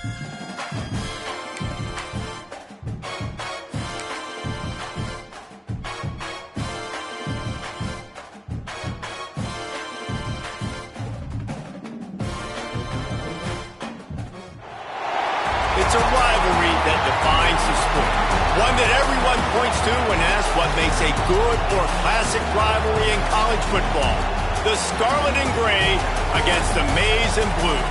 It's a rivalry that defines the sport. One that everyone points to when asked what makes a good or classic rivalry in college football. The Scarlet and Gray against the Maize and Blue.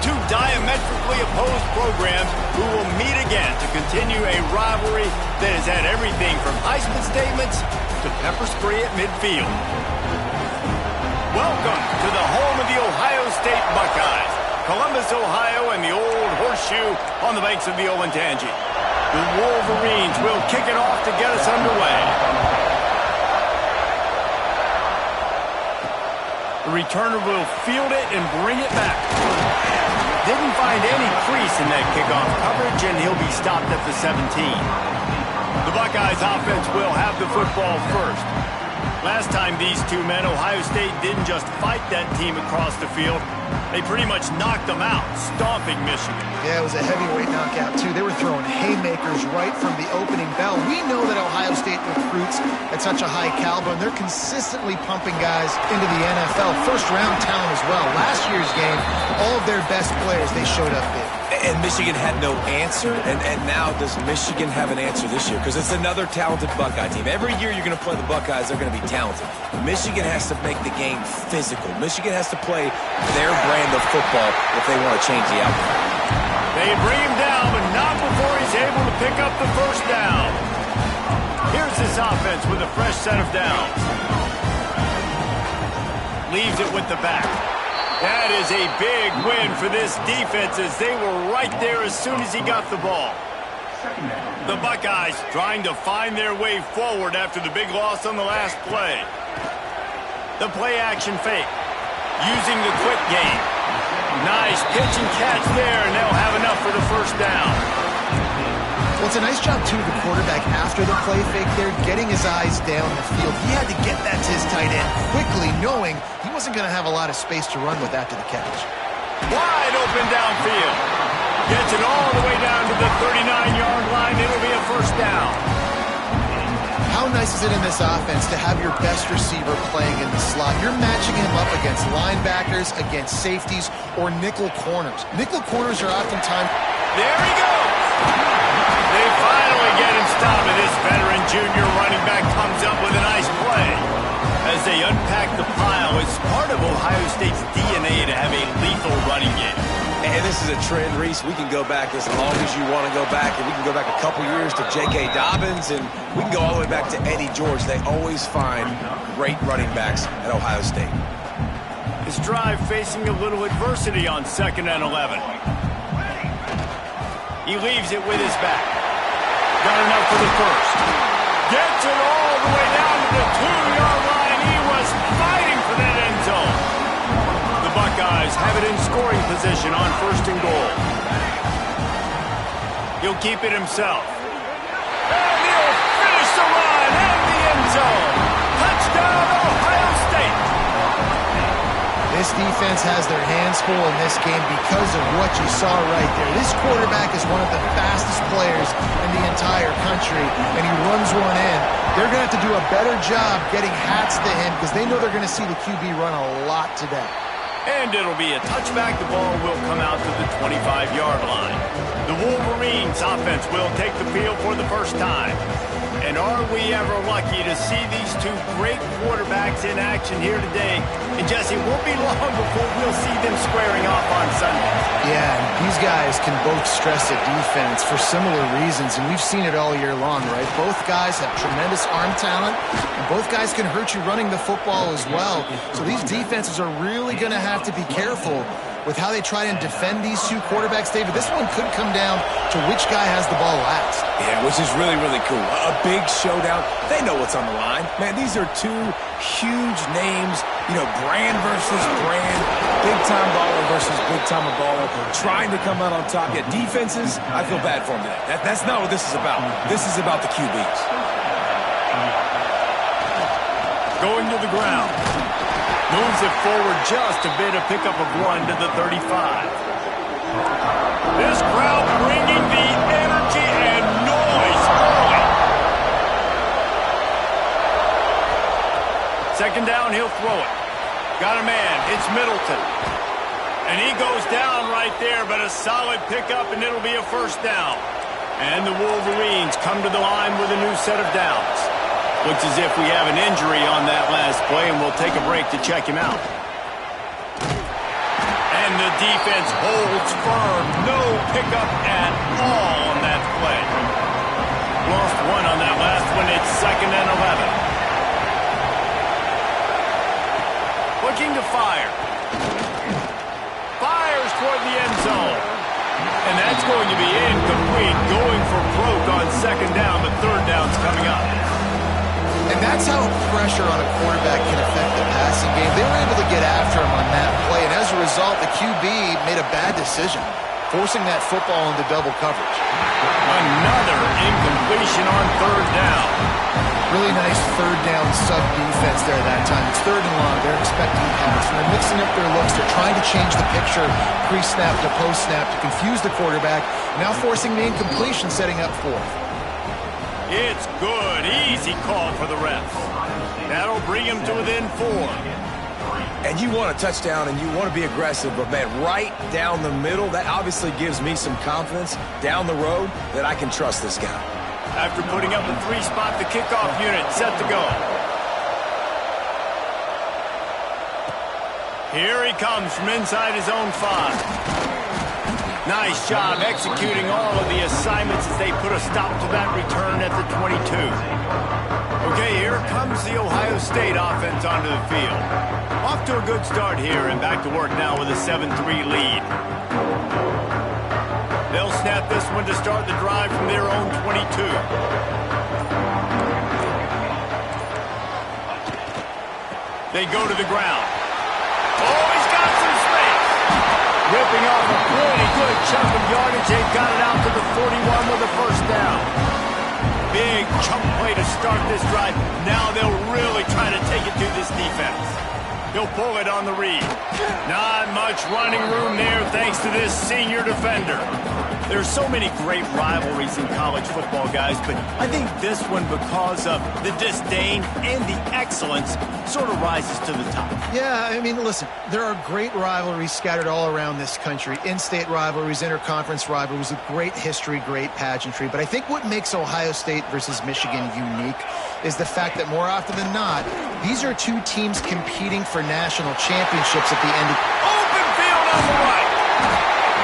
Two diametrically opposed programs who will meet again to continue a rivalry that has had everything from Heisman statements to pepper spray at midfield. Welcome to the home of the Ohio State Buckeyes. Columbus, Ohio, and the old horseshoe on the banks of the Olentangy. The Wolverines will kick it off to get us underway. The returner will field it and bring it back. Didn't find any crease in that kickoff coverage, and he'll be stopped at the 17. The Buckeyes offense will have the football first. Last time these two met, Ohio State didn't just fight that team across the field. They pretty much knocked them out, stomping Michigan. Yeah, it was a heavyweight knockout, too. They were throwing haymakers right from the opening bell. We know that Ohio State recruits at such a high caliber, and they're consistently pumping guys into the NFL. First-round talent as well. Last year's game, all of their best players, they showed up big. And Michigan had no answer, and now does Michigan have an answer this year? Because it's another talented Buckeye team. Every year you're going to play the Buckeyes, they're going to be talented. Michigan has to make the game physical. Michigan has to play their brand of football if they want to change the outcome. They bring him down, but not before he's able to pick up the first down. Here's this offense with a fresh set of downs. Leaves it with the back. That is a big win for this defense as they were right there as soon as he got the ball. The Buckeyes trying to find their way forward after the big loss on the last play. The play-action fake. Using the quick game. Nice pitch and catch there, and they'll have enough for the first down. Well, it's a nice job, too, the quarterback after the play fake there, getting his eyes down the field. He had to get that to his tight end quickly, knowing he wasn't going to have a lot of space to run with after the catch. Wide open downfield. Gets it all the way down to the 39-yard line. It'll be a first down. How nice is it in this offense to have your best receiver playing in the slot? You're matching him up against linebackers, against safeties, or nickel corners. Nickel corners are oftentimes... There he goes! They finally get him stopped, and this veteran junior running back comes up with a nice play. As they unpack the pile, it's part of Ohio State's DNA to have a lethal running game. And this is a trend, Reese. We can go back as long as you want to go back, and we can go back a couple years to J.K. Dobbins, and we can go all the way back to Eddie George. They always find great running backs at Ohio State. This drive facing a little adversity on 2nd and 11. He leaves it with his back. Got enough for the first. Gets it all the way down to the 2-yard line. He was fighting for that end zone. The Buckeyes have it in scoring position on 1st and goal. He'll keep it himself. And he'll finish the run and the end zone. Touchdown, Ohio State. This defense has their hands full in this game because of what you saw right there. This quarterback is one of the fastest players in the entire country, and he runs one in. They're going to have to do a better job getting hats to him because they know they're going to see the QB run a lot today. And it'll be a touchback. The ball will come out to the 25-yard line. The Wolverines offense will take the field for the first time. And are we ever lucky to see these two great quarterbacks in action here today? And Jesse, it won't be long before we'll see them squaring off on Sunday. Yeah, and these guys can both stress a defense for similar reasons, and we've seen it all year long, right? Both guys have tremendous arm talent, and both guys can hurt you running the football as well. So these defenses are really going to have to be careful with how they try and defend these two quarterbacks, David. This one could come down to which guy has the ball last. Yeah, which is really, really cool. A big showdown. They know what's on the line. Man, these are two huge names, brand versus brand, big-time baller versus big-time baller, trying to come out on top. Yet defenses, I feel bad for them today. That's not what this is about. This is about the QBs. Going to the ground. Moves it forward just a bit, a pickup of 1 to the 35. This crowd second down, he'll throw it. Got a man. It's Middleton. And he goes down right there, but a solid pickup, and it'll be a first down. And the Wolverines come to the line with a new set of downs. Looks as if we have an injury on that last play, and we'll take a break to check him out. And the defense holds firm. No pickup at all on that play. Lost one on that last one. It's 2nd and 11. Looking to fire. Fires toward the end zone. And that's going to be incomplete. Going for broke on 2nd down. The 3rd down's coming up. And that's how pressure on a quarterback can affect the passing game. They were able to get after him on that play, and as a result, the QB made a bad decision, forcing that football into double coverage. Another incompletion on 3rd down. Really nice 3rd down sub-defense there that time. It's 3rd and long. They're expecting pass, and they're mixing up their looks. They're trying to change the picture pre-snap to post-snap to confuse the quarterback, now forcing the incompletion, setting up 4th. It's good. Easy call for the refs. That'll bring him to within 4. And you want a touchdown and you want to be aggressive, but, man, right down the middle, that obviously gives me some confidence down the road that I can trust this guy. After putting up a 3-spot, the kickoff unit set to go. Here he comes from inside his own 5. Nice job executing all of the assignments as they put a stop to that return at the 22. Okay, here comes the Ohio State offense onto the field. Off to a good start here and back to work now with a 7-3 lead. They'll snap this one to start the drive from their own 22. They go to the ground. Oh, he's got some space. Ripping off a pretty good chunk of yardage. They've got it out to the 41 with a first down. Big chunk play to start this drive. Now they'll really try to take it to this defense. He'll pull it on the read. Not much running room there thanks to this senior defender. There's so many great rivalries in college football, guys, but I think this one, because of the disdain and the excellence, sort of rises to the top. Yeah, I mean, listen, there are great rivalries scattered all around this country. In-state rivalries, interconference rivalries with great history, great pageantry. But I think what makes Ohio State versus Michigan unique is the fact that more often than not, these are two teams competing for national championships at the end of... Open field on the right!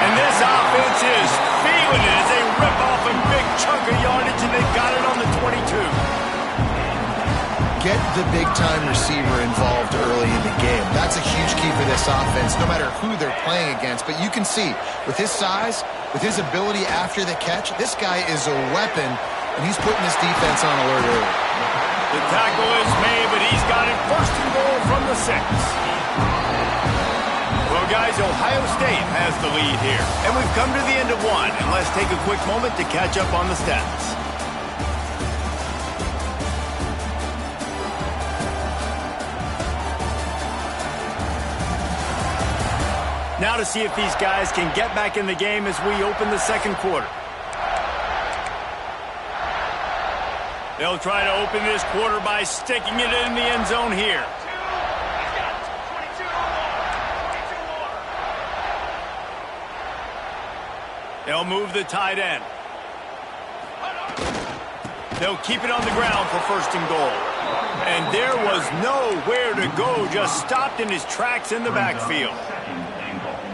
And this offense is feeling it as they rip off a big chunk of yardage, and they've got it on the 22. Get the big-time receiver involved early in the game. That's a huge key for this offense, no matter who they're playing against. But you can see, with his size, with his ability after the catch, this guy is a weapon, and he's putting his defense on alert early. The tackle is made, but he's got it 1st and goal from the 6. Well, guys, Ohio State has the lead here. And we've come to the end of 1. And let's take a quick moment to catch up on the stats. Now to see if these guys can get back in the game as we open the 2nd quarter. They'll try to open this quarter by sticking it in the end zone here. They'll move the tight end. They'll keep it on the ground for 1st and goal. And there was nowhere to go, just stopped in his tracks in the backfield.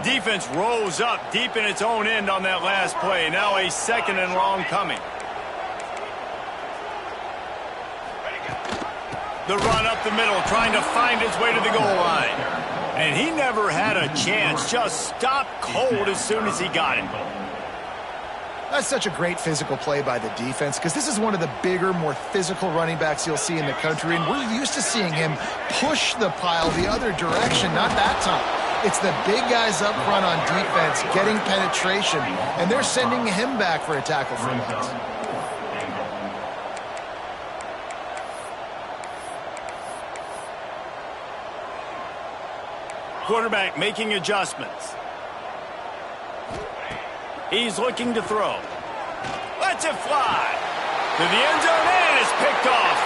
Defense rolls up deep in its own end on that last play. Now a 2nd and long coming. The run up the middle, trying to find his way to the goal line. And he never had a chance, just stopped cold as soon as he got it. That's such a great physical play by the defense, because this is one of the bigger, more physical running backs you'll see in the country, and we're used to seeing him push the pile the other direction, not that time. It's the big guys up front on defense getting penetration, and they're sending him back for a tackle for loss. Quarterback making adjustments. He's looking to throw. Lets it fly. To the end zone, and it's picked off.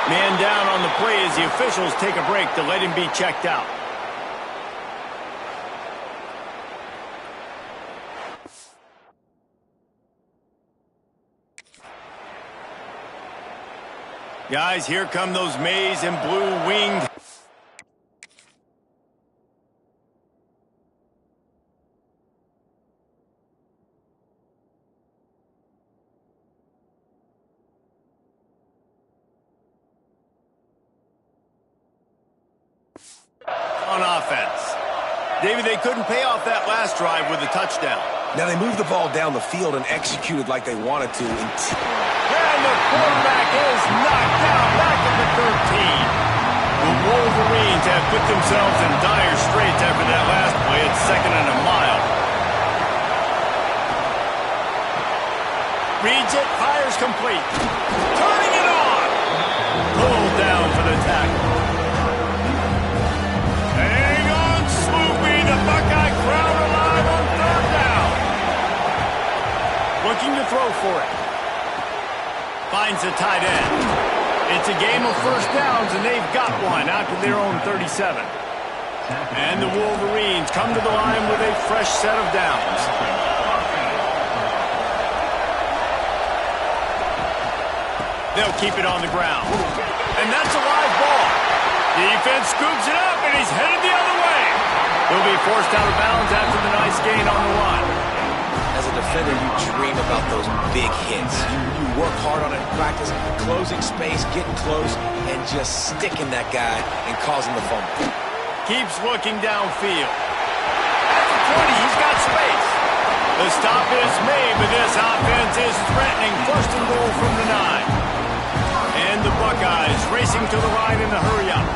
Man down on the play as the officials take a break to let him be checked out. Guys, here come those maize and blue-winged. On offense. David, they couldn't pay off that last drive with a touchdown. Now they moved the ball down the field and executed like they wanted to. And the quarterback is knocked out back at the 13. The Wolverines have put themselves in dire straits after that last play. It's 2nd and a mile. Reads it, fires complete. Turning it on. Pulled down for the tackle. Hang on, Sloopy. The Buckeye crowd alive on 3rd down. Looking to throw for it. Finds the tight end. It's a game of first downs, and they've got one out to their own 37. And the Wolverines come to the line with a fresh set of downs. They'll keep it on the ground. And that's a live ball. Defense scoops it up, and he's headed the other way. He'll be forced out of bounds after the nice gain on the run. As a defender, you dream about those big hits. You work hard on it in practice, closing space, getting close, and just sticking that guy and causing the fumble. Keeps looking downfield. At the 20, he's got space. The stop is made, but this offense is threatening. 1st and goal from the 9. And the Buckeyes racing to the line in the hurry-up.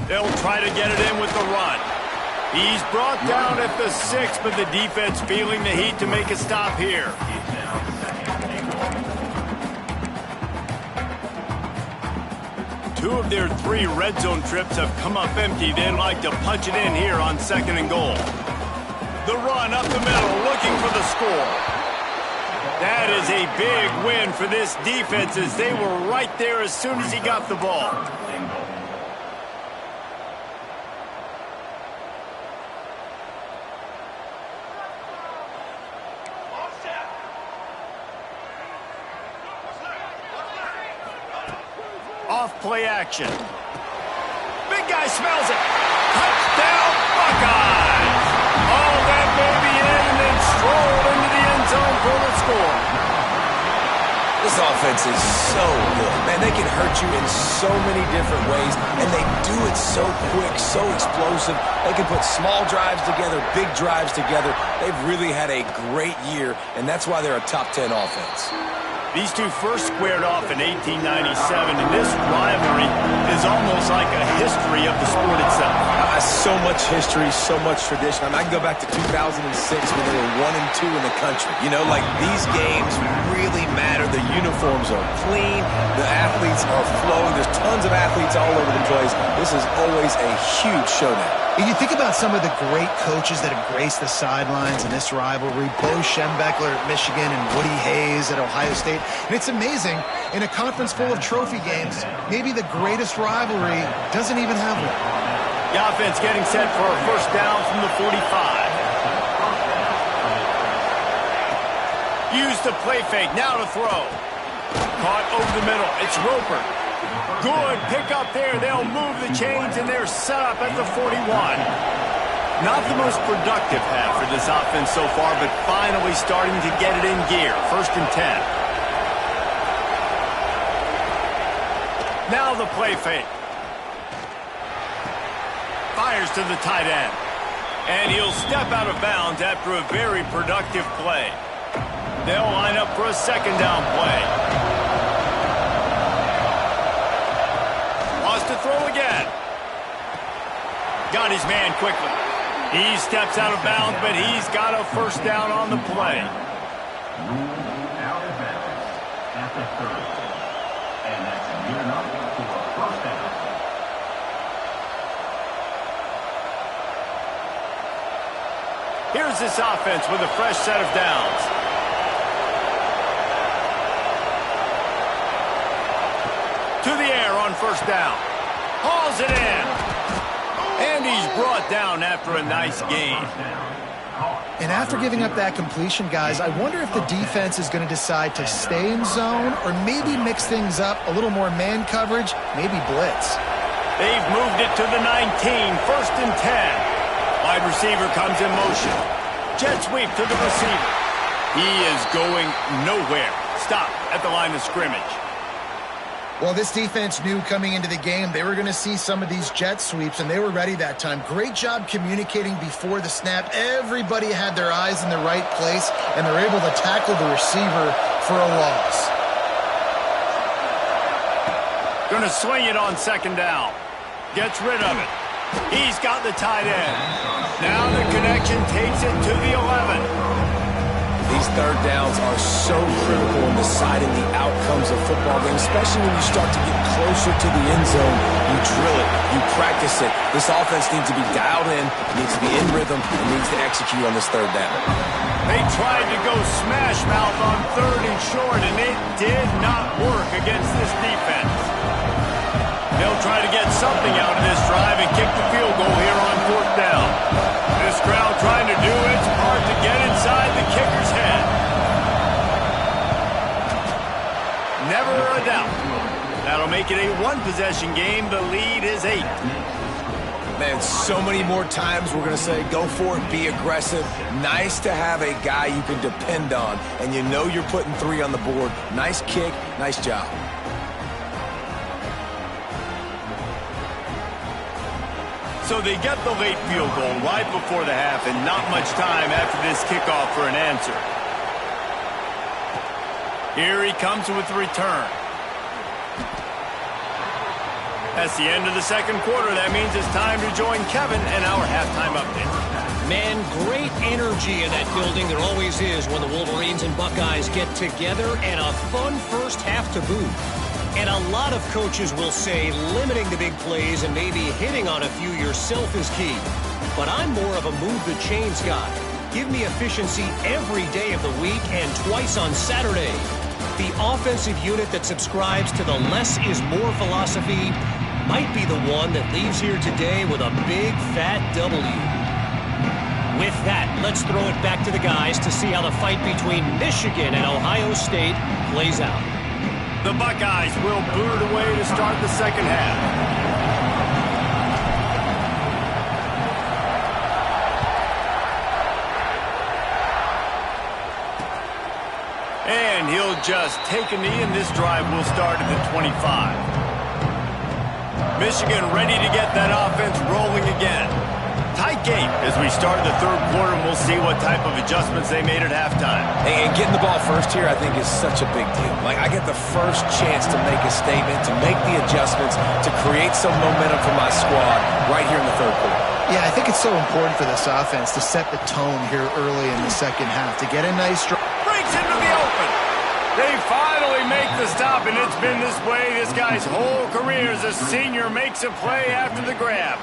They'll try to get it in with the run. He's brought down at the 6, but the defense feeling the heat to make a stop here. Two of their 3 red zone trips have come up empty. They'd like to punch it in here on 2nd and goal. The run up the middle, looking for the score. That is a big win for this defense as they were right there as soon as he got the ball. Off-play action. Big guy smells it. Touchdown, Buckeyes! All that baby in and then strolled into the end zone for the score. This offense is so good. Man, they can hurt you in so many different ways, and they do it so quick, so explosive. They can put small drives together, big drives together. They've really had a great year, and that's why they're a top 10 offense. These two first squared off in 1897, and this rivalry is almost like a history of the sport itself. So much history, so much tradition. I mean, I can go back to 2006 when they were 1 and 2 in the country. You know, like these games really matter. The uniforms are clean. The athletes are flowing. There's tons of athletes all over the place. This is always a huge showdown. You think about some of the great coaches that have graced the sidelines in this rivalry. Bo Schembechler at Michigan and Woody Hayes at Ohio State. And it's amazing, in a conference full of trophy games, maybe the greatest rivalry doesn't even have one. The offense getting set for a first down from the 45. Use the play fake, now to throw. Caught over the middle, it's Roper. Good pick up there. They'll move the chains, and they're set up at the 41. Not the most productive half for this offense so far, but finally starting to get it in gear. 1st and 10. Now the play fake. Fires to the tight end. And he'll step out of bounds after a very productive play. They'll line up for a 2nd down play. To throw again. Got his man quickly. He steps out of bounds, but he's got a first down on the play. Out of bounds at the 30. And that's good enough for a first down. Here's this offense with a fresh set of downs. To the air on first down. Hauls it in. And he's brought down after a nice gain. And after giving up that completion, guys, I wonder if the defense is going to decide to stay in zone or maybe mix things up, a little more man coverage, maybe blitz. They've moved it to the 19, 1st and 10. Wide receiver comes in motion. Jet sweep to the receiver. He is going nowhere. Stop at the line of scrimmage. Well, this defense knew coming into the game they were going to see some of these jet sweeps, and they were ready that time. Great job communicating before the snap. Everybody had their eyes in the right place, and they're able to tackle the receiver for a loss. Going to swing it on 2nd down. Gets rid of it. He's got the tight end. Now the connection takes it to the 11. These third downs are so critical in deciding the outcomes of football games, especially when you start to get closer to the end zone. You drill it, you practice it. This offense needs to be dialed in, needs to be in rhythm, and needs to execute on this 3rd down. They tried to go smash mouth on 3rd and short, and it did not work against this defense. They'll try to get something out of this drive and kick the field goal here on 4th down. This crowd trying to do its part to get inside the kicker's head. Never a doubt. That'll make it a 1-possession game. The lead is 8. Man, so many more times we're going to say, go for it, be aggressive. Nice to have a guy you can depend on, and you know you're putting 3 on the board. Nice kick, nice job. So they get the late field goal right before the half, and not much time after this kickoff for an answer. Here he comes with the return. That's the end of the 2nd quarter. That means it's time to join Kevin and our halftime update. Man, great energy in that building. There always is when the Wolverines and Buckeyes get together, and a fun first half to boot. And a lot of coaches will say limiting the big plays and maybe hitting on a few yourself is key. But I'm more of a move the chains guy. Give me efficiency every day of the week and twice on Saturday. The offensive unit that subscribes to the less is more philosophy might be the one that leaves here today with a big fat W. With that, let's throw it back to the guys to see how the fight between Michigan and Ohio State plays out. The Buckeyes will boot it away to start the 2nd half. And he'll just take a knee, and this drive will start at the 25. Michigan ready to get that offense rolling again. Tight game as we start the 3rd quarter, and we'll see what type of adjustments they made at halftime. And getting the ball first here, I think, is such a big deal. Like, I get the first chance to make a statement, to make the adjustments, to create some momentum for my squad right here in the 3rd quarter. Yeah, I think it's so important for this offense to set the tone here early in the 2nd half, to get a nice drive. Breaks into the open. They finally make the stop, and it's been this way this guy's whole career as a senior makes a play after the grab.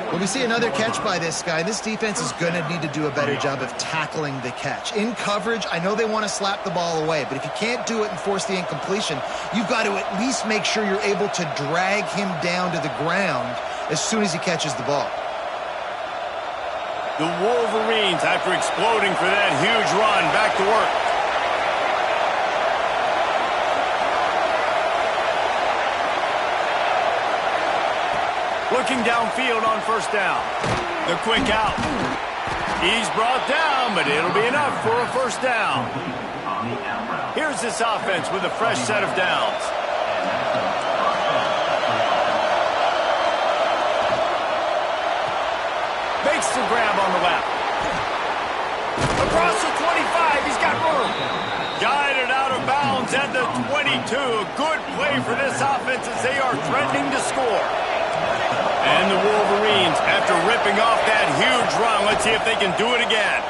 Well, we see another catch by this guy. This defense is going to need to do a better job of tackling the catch. In coverage, I know they want to slap the ball away, but if you can't do it and force the incompletion, you've got to at least make sure you're able to drag him down to the ground as soon as he catches the ball. The Wolverines, after exploding for that huge run, back to work. Looking downfield on 1st down. The quick out. He's brought down, but it'll be enough for a 1st down. Here's this offense with a fresh set of downs. Makes the grab on the left. Across the 25, he's got room. Guided out of bounds at the 22. A good play for this offense as they are threatening to score. And the Wolverines, after ripping off that huge run, let's see if they can do it again.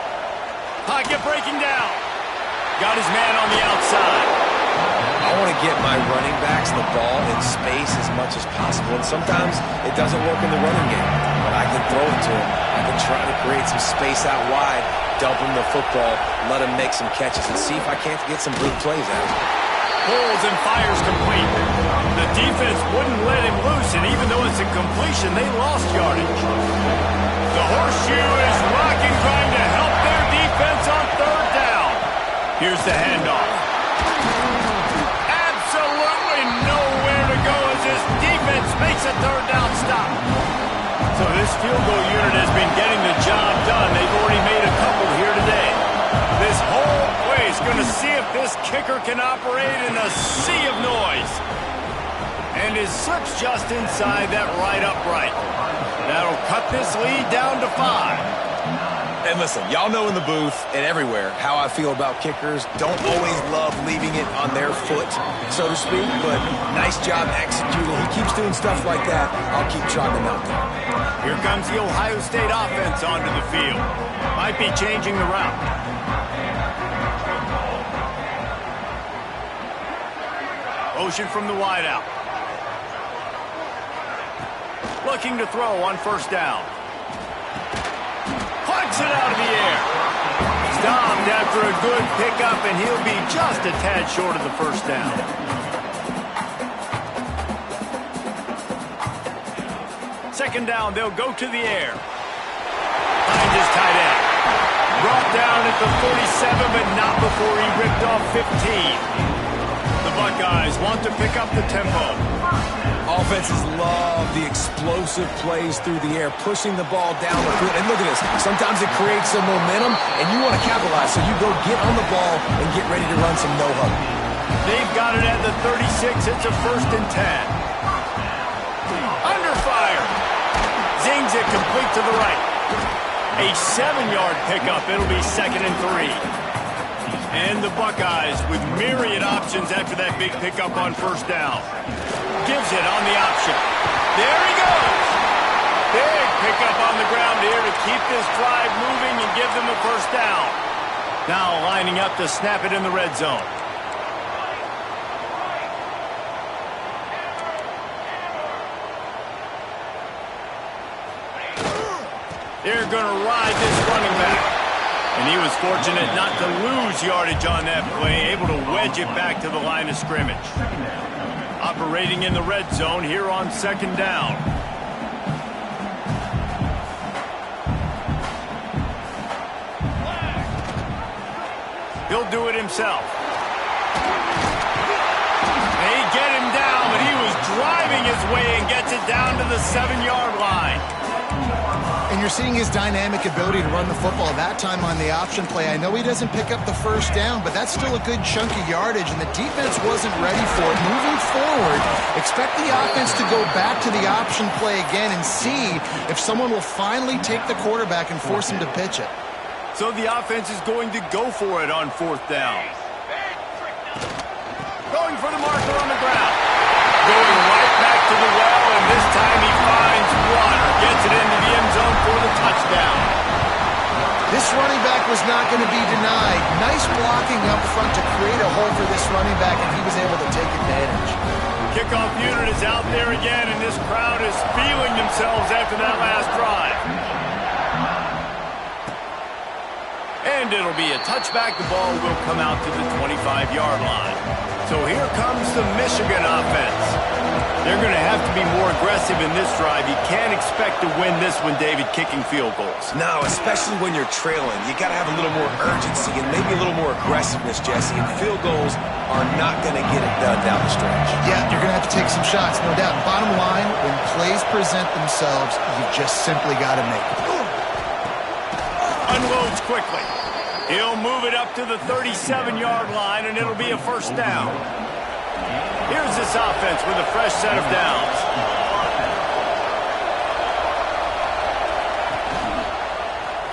Pocket breaking down. Got his man on the outside. I want to get my running backs the ball in space as much as possible, and sometimes it doesn't work in the running game, but I can throw it to him. I can try to create some space out wide, dump him the football, let him make some catches, and see if I can't get some big plays out of him. Pulls and fires complete. The defense wouldn't let him loose, and even though it's a completion, they lost yardage. The horseshoe is rocking, trying to help their defense on third down. Here's the handoff. Absolutely nowhere to go as this defense makes a third down stop. So this field goal unit has been getting the job done. They've already made a couple here today. This whole place going to see if this kicker can operate in a sea of noise. And his slip's just inside that right upright. That'll cut this lead down to 5. And listen, y'all know in the booth and everywhere how I feel about kickers. Don't always love leaving it on their foot, so to speak, but nice job executing. He keeps doing stuff like that. I'll keep chalking up. Here comes the Ohio State offense onto the field. Might be changing the route. Motion from the wideout. Looking to throw on first down. Plucks it out of the air. Stopped after a good pickup, and he'll be just a tad short of the first down. Second down, they'll go to the air. Finds his tight end. Brought down at the 47, but not before he ripped off 15. The Buckeyes want to pick up the tempo. Offenses love the explosive plays through the air, pushing the ball down the field. And look at this. Sometimes it creates some momentum, and you want to capitalize. So you go get on the ball and get ready to run some no-huddle. They've got it at the 36. It's a 1st and 10. Under fire. Zings it complete to the right. A 7-yard pickup. It'll be 2nd and 3. And the Buckeyes with myriad options after that big pickup on first down. Gives it on the option. There he goes. Big pickup on the ground here to keep this drive moving and give them a first down. Now lining up to snap it in the red zone. They're going to ride this running back. And he was fortunate not to lose yardage on that play, able to wedge it back to the line of scrimmage. Operating in the red zone here on 2nd down. He'll do it himself. They get him down, but he was driving his way and gets it down to the 7-yard line. And you're seeing his dynamic ability to run the football. That time on the option play, I know he doesn't pick up the first down, but that's still a good chunk of yardage, and the defense wasn't ready for it. Moving forward, expect the offense to go back to the option play again and see if someone will finally take the quarterback and force him to pitch it. So the offense is going to go for it on 4th down. Going for the marker on the ground. Going right back to the well, and this time he finds water. Gets it into the end zone for the touchdown. This running back was not going to be denied. Nice blocking up front to create a hole for this running back, and he was able to take advantage. Kickoff unit is out there again, and this crowd is feeling themselves after that last drive. And it'll be a touchback. The ball will come out to the 25-yard line. So here comes the Michigan offense. They're going to have to be more aggressive in this drive. You can't expect to win this one, David, kicking field goals. No, especially when you're trailing. You got to have a little more urgency and maybe a little more aggressiveness, Jesse. And field goals are not going to get it done down the stretch. Yeah, you're going to have to take some shots, no doubt. Bottom line, when plays present themselves, you've just simply got to make them. Unloads quickly. He'll move it up to the 37-yard line, and it'll be a first down. Here's this offense with a fresh set of downs.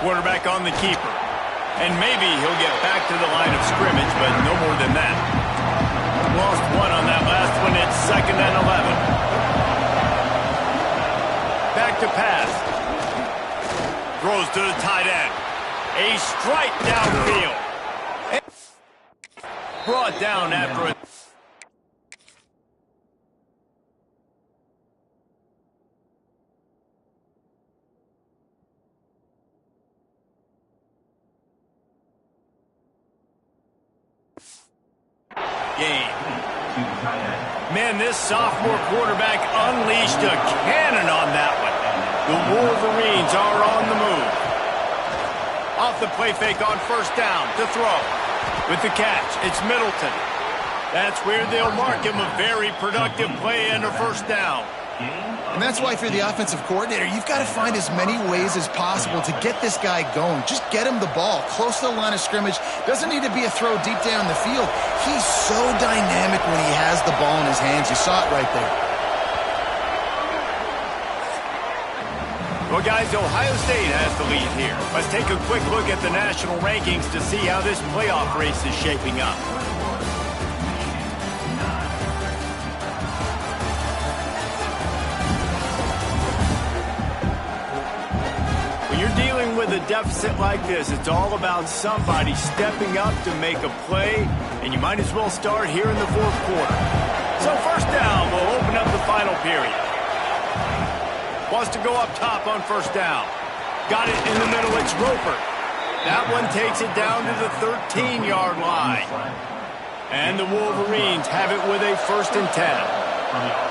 Quarterback on the keeper. And maybe he'll get back to the line of scrimmage, but no more than that. Lost one on that last one. It's 2nd and 11. Back to pass. Throws to the tight end. A strike downfield. Brought down after it. game. Man, this sophomore quarterback unleashed a cannon on that one. The Wolverines are on the move. Off the play fake on first down to throw. With the catch, it's Middleton. That's where they'll mark him a very productive play and a first down. And that's why if you're the offensive coordinator, you've got to find as many ways as possible to get this guy going. Just get him the ball close to the line of scrimmage. Doesn't need to be a throw deep down the field. He's so dynamic when he has the ball in his hands. You saw it right there. Well, guys, Ohio State has the lead here. Let's take a quick look at the national rankings to see how this playoff race is shaping up. When you're dealing with a deficit like this, it's all about somebody stepping up to make a play, and you might as well start here in the fourth quarter. So first down, we'll open up the final period. Wants to go up top on first down. Got it in the middle, it's Roper. That one takes it down to the 13-yard line. And the Wolverines have it with a 1st and 10.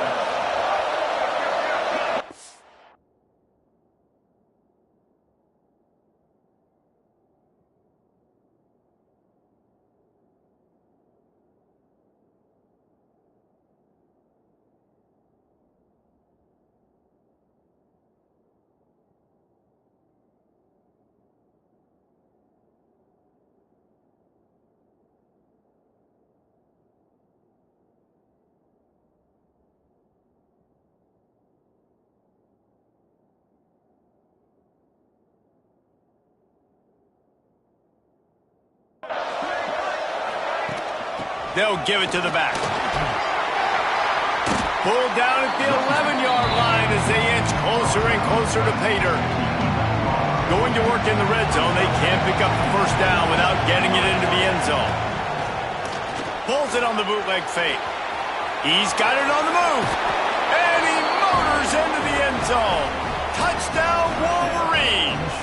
They'll give it to the back. Pulled down at the 11-yard line as they inch closer and closer to Pater. Going to work in the red zone. They can't pick up the first down without getting it into the end zone. Pulls it on the bootleg fake. He's got it on the move. And he motors into the end zone. Touchdown, Wolverines.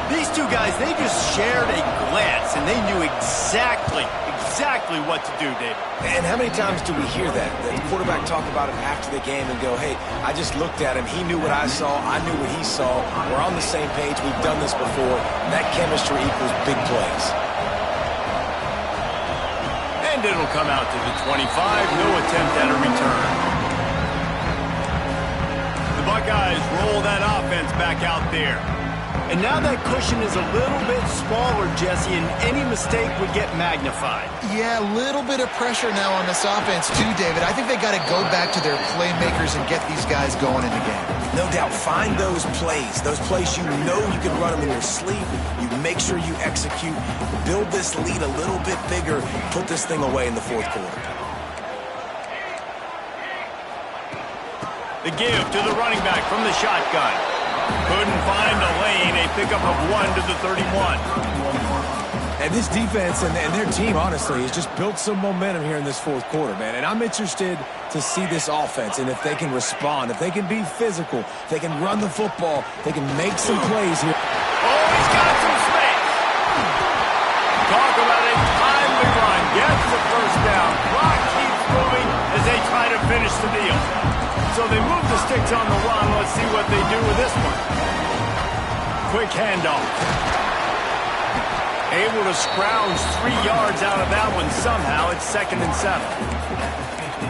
These two guys, they just shared a glance, and they knew exactly what to do, David. And how many times do we hear that? The quarterback talk about it after the game and go, hey, I just looked at him. He knew what I saw. I knew what he saw. We're on the same page. We've done this before. That chemistry equals big plays. And it'll come out to the 25. No attempt at a return. The Buckeyes roll that offense back out there. And now that cushion is a little bit smaller, Jesse, and any mistake would get magnified. Yeah, a little bit of pressure now on this offense too, David. I think they got to go back to their playmakers and get these guys going in the game. No doubt. Find those plays you know you can run them in your sleep. You make sure you execute. Build this lead a little bit bigger. Put this thing away in the fourth quarter. The give to the running back from the shotgun. Couldn't find a lane. A pickup of 1 to the 31. And this defense and their team, honestly, has just built some momentum here in this fourth quarter, man. And I'm interested to see this offense and if they can respond, if they can be physical, if they can run the football, they can make some plays here. Oh, he's got some space. Talk about a timely run. Gets the first down. Clock keeps moving as they try to finish the deal. So they move the sticks on the run. Let's see what they do with this one. Quick handoff. Able to scrounge 3 yards out of that one somehow. It's 2nd and 7.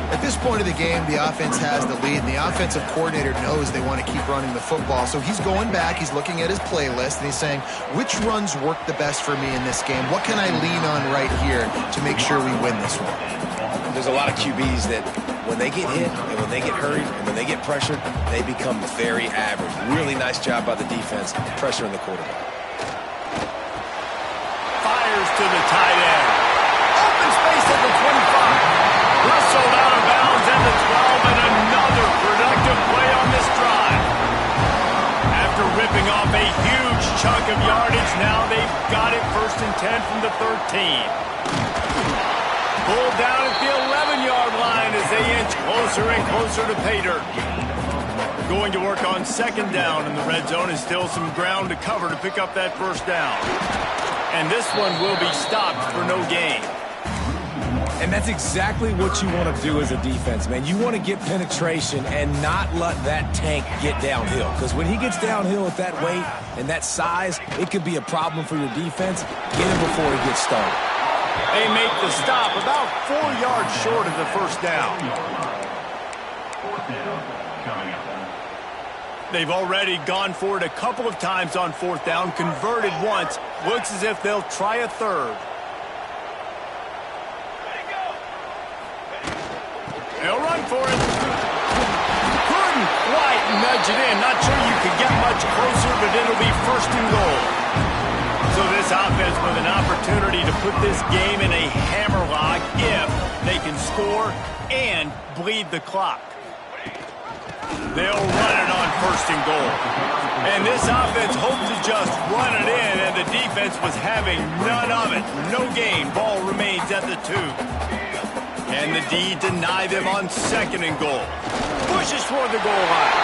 At this point of the game, the offense has the lead, and the offensive coordinator knows they want to keep running the football. So he's going back, he's looking at his playlist, and he's saying, which runs work the best for me in this game? What can I lean on right here to make sure we win this one? There's a lot of QBs that when they get hit and when they get hurried and when they get pressured, they become very average. Really nice job by the defense, pressuring the quarterback. Fires to the tight end. Open space at the 25. Rustled out of bounds at the 12, and another productive play on this drive. After ripping off a huge chunk of yardage, now they've got it 1st and 10 from the 13. Pulled down at the 11-yard line as they inch closer and closer to Pater. Going to work on 2nd down in the red zone, and still some ground to cover to pick up that first down. And this one will be stopped for no gain. And that's exactly what you want to do as a defense, man. You want to get penetration and not let that tank get downhill. Because when he gets downhill at that weight and that size, it could be a problem for your defense. Get him before he gets started. They make the stop about 4 yards short of the first down. Fourth down coming up. They've already gone for it a couple of times on fourth down, converted once. Looks as if they'll try a third. They'll run for it. Couldn't quite nudge it in. Not sure you could get much closer, but it'll be first and goal. So this offense with an opportunity to put this game in a hammerlock if they can score and bleed the clock. They'll run it on first and goal. And this offense hoped to just run it in, and the defense was having none of it. No gain. Ball remains at the 2. And the D deny them on second and goal. Pushes toward the goal line.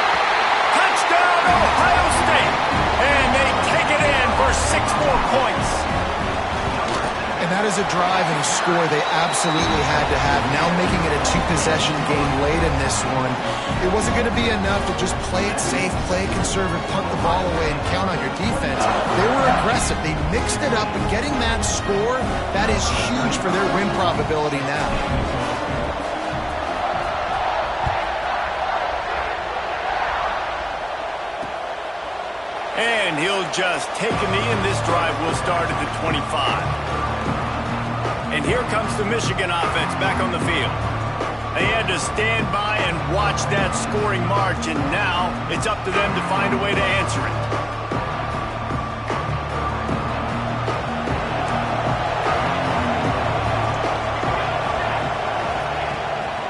Touchdown, Ohio State. And they take it in for 6 more points. And that is a drive and a score they absolutely had to have. Now making it a 2-possession game late in this one. It wasn't going to be enough to just play it safe, play it conservative, punt the ball away, and count on your defense. They were aggressive. They mixed it up, and getting that score, that is huge for their win probability now. And he'll just take a knee, and this drive will start at the 25. And here comes the Michigan offense back on the field. They had to stand by and watch that scoring march, and now it's up to them to find a way to answer it.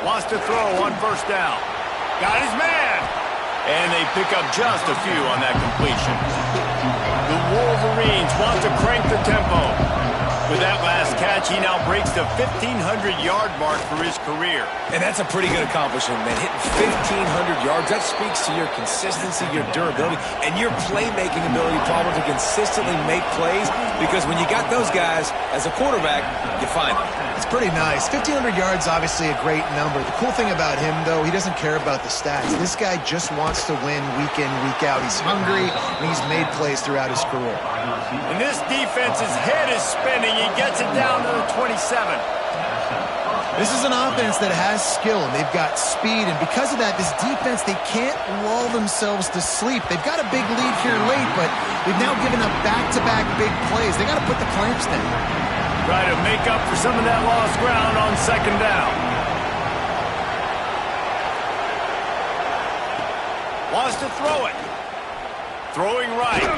Wants to throw on first down. Got his man. And they pick up just a few on that completion. The Wolverines want to crank the tempo. With that last catch, he now breaks the 1,500-yard mark for his career. And that's a pretty good accomplishment, man. Hitting 1,500 yards, that speaks to your consistency, your durability, and your playmaking ability, probably to consistently make plays, because when you got those guys as a quarterback, you find them. It's pretty nice. 1,500 yards, obviously a great number. The cool thing about him, though, he doesn't care about the stats. This guy just wants to win week in, week out. He's hungry, and he's made plays throughout his career. And this defense's head is spinning. He gets it down to the 27. This is an offense that has skill, and they've got speed, and because of that, this defense, they can't lull themselves to sleep. They've got a big lead here late, but they've now given up back-to-back big plays. They got to put the clamps down. Try to make up for some of that lost ground on second down. Wants to throw it. Throwing right.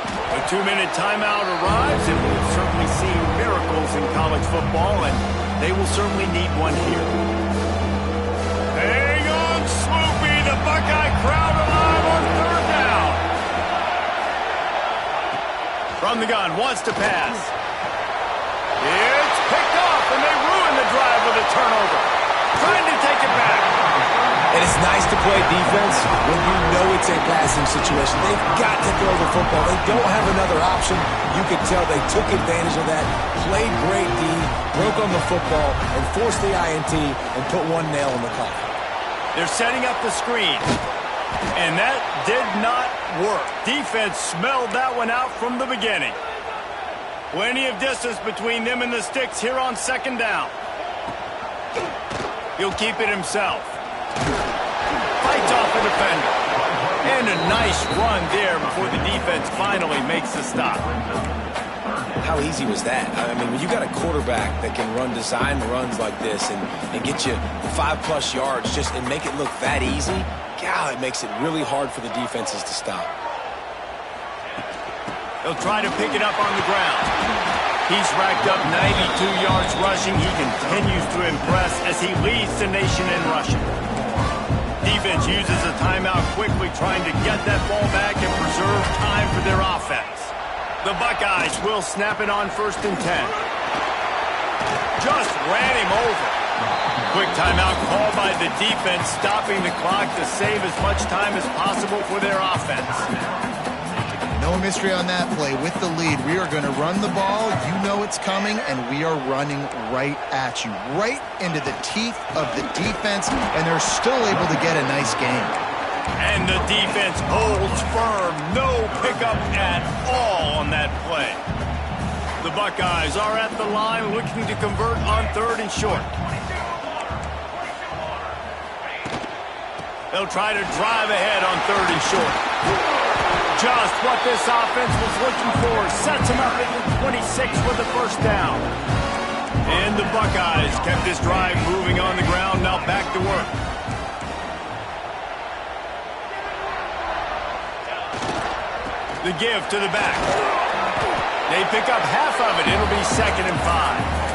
A 2-minute timeout arrives, and we've certainly seen miracles in college football, and they will certainly need one here. Hang on, Swoopy, the Buckeye crowd alive on third down. From the gun, wants to pass. It's picked off, and they ruin the drive with a turnover. Trying to take it back. And it's nice to play defense when you know it's a passing situation. They've got to throw the football. They don't have another option. You could tell they took advantage of that, played great D, broke on the football, and forced the INT and put one nail in the coffin. They're setting up the screen. And that did not work. Defense smelled that one out from the beginning. Plenty of distance between them and the sticks here on second down. He'll keep it himself. Fights off the defender. And a nice run there before the defense finally makes the stop. How easy was that? I mean, when you got a quarterback that can run design runs like this and get you 5+ yards just and make it look that easy, God, it makes it really hard for the defenses to stop. He'll try to pick it up on the ground. He's racked up 92 yards rushing. He continues to impress as he leads the nation in rushing. Defense uses a timeout quickly, trying to get that ball back and preserve time for their offense. The Buckeyes will snap it on 1st and 10. Just ran him over. Quick timeout called by the defense, stopping the clock to save as much time as possible for their offense. No mystery on that play. With the lead, we are going to run the ball. You know it's coming, and we are running right at you, right into the teeth of the defense, and they're still able to get a nice game. And the defense holds firm. No pickup at all on that play. The Buckeyes are at the line looking to convert on 3rd and short. They'll try to drive ahead on 3rd and short. Just what this offense was looking for. Sets them up at the 26 with the first down. And the Buckeyes kept this drive moving on the ground. Now back to work. The give to the back. They pick up half of it. It'll be 2nd and 5.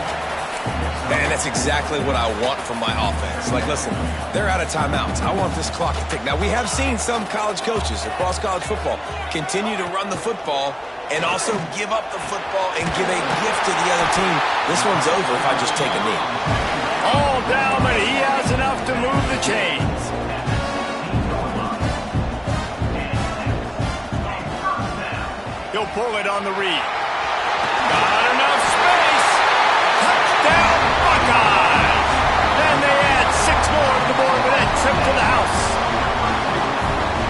Man, that's exactly what I want from my offense. Like, listen, they're out of timeouts. I want this clock to tick. Now, we have seen some college coaches across college football continue to run the football and also give up the football and give a gift to the other team. This one's over if I just take a knee. All down, but he has enough to move the chains. He'll pull it on the read. Got enough space. Touchdown, Buckeyes. Then they add 6 more to the board with that trip to the house.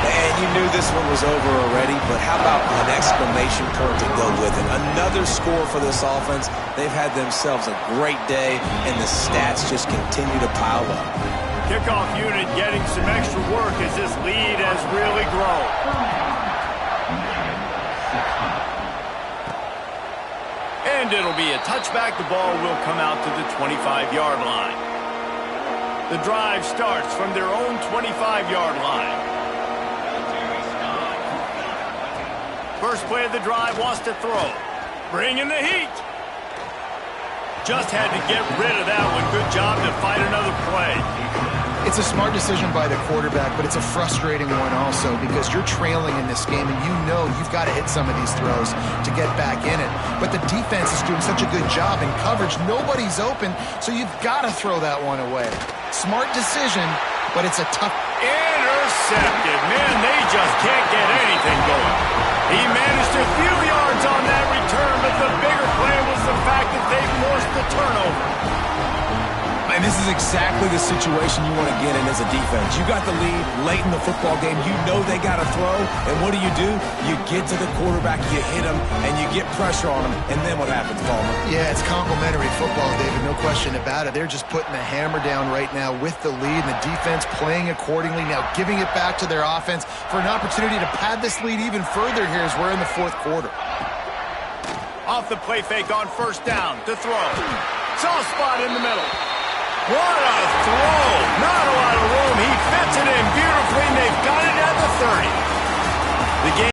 Man, you knew this one was over already, but how about an exclamation point to go with it? Another score for this offense. They've had themselves a great day, and the stats just continue to pile up. Kickoff unit getting some extra work as this lead has really grown. And it'll be a touchback. The ball will come out to the 25-yard line. The drive starts from their own 25-yard line. First play of the drive, wants to throw. Bringing the heat. Just had to get rid of that one. Good job to fight another play. It's a smart decision by the quarterback, but it's a frustrating one also because you're trailing in this game and you know you've got to hit some of these throws to get back in it. But the defense is doing such a good job in coverage. Nobody's open, so you've got to throw that one away. Smart decision, but it's a tough... Intercepted. Man, they just can't get anything going. He managed a few yards on that return, but the bigger play was the fact that they forced the turnover. And this is exactly the situation you want to get in as a defense. You got the lead late in the football game. You know they got to throw. And what do? You get to the quarterback, you hit him, and you get pressure on him. And then what happens, Palmer? Yeah, it's complimentary football, David. No question about it. They're just putting the hammer down right now with the lead. And the defense playing accordingly. Now giving it back to their offense for an opportunity to pad this lead even further here as we're in the 4th quarter. Off the play fake on 1st down to throw. Soft spot in the middle. What a